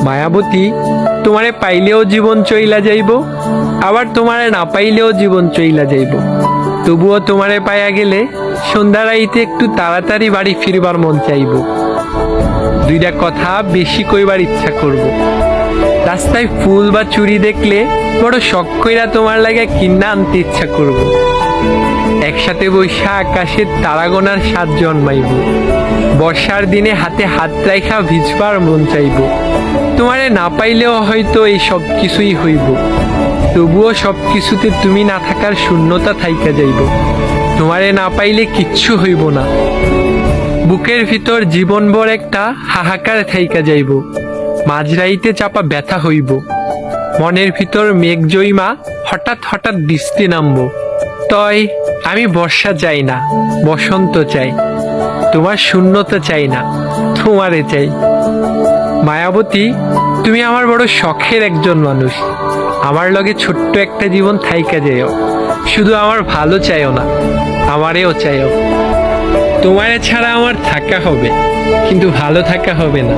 মায়াবতী, তোমারে পাইলেও জীবন চইলা যাইব, আবার তোমারে না পাইলেও জীবন চইলা যাইব। তবুও তোমারে পাইয়া গেলে সন্ধ্যা রাইতে একটু তাড়াতাড়ি বাড়ি ফিরবার মন চাইব। দুইটা কথা বেশি কইবার ইচ্ছা করব। রাস্তায় ফুল বা চুড়ি দেখলে বড় শখ কইরা তোমার লাগে কিনা আনতে ইচ্ছা করব। একসাথে বৈশা আকাশের তারা গোনার স্বাদ জন্মাইব। বর্ষার দিনে হাতে হাত রাইখা ভিজবার মন চাইব। তোমারে না পাইলেও হয়তো এই সব কিছুই হইব, তবুও সব কিছুতে তুমি না থাকার শূন্যতা থাইকা যাইব। তোমারে না পাইলে কিচ্ছু হইব না, বুকের ভিতর জীবনভর একটা হাহাকার থাইকা যাইব। মাঝরাইতে চাপা ব্যথা হইব, মনের ভিতর মেঘ জইমা হঠাৎ হঠাৎ বৃষ্টি নামব। তয় আমি বর্ষা চাই না, বসন্ত চাই। তোমার শূন্যতা চাই না, তোমারে চাই। মায়াবতী, তুমি আমার বড় শখের একজন মানুষ। আমার লগে ছোট্ট একটা জীবন থাইকা যাইও। শুধু আমার ভালো চাইও না, আমারেও চাইও। তোমারে ছাড়া আমার থাকা হবে, কিন্তু ভালো থাকা হবে না।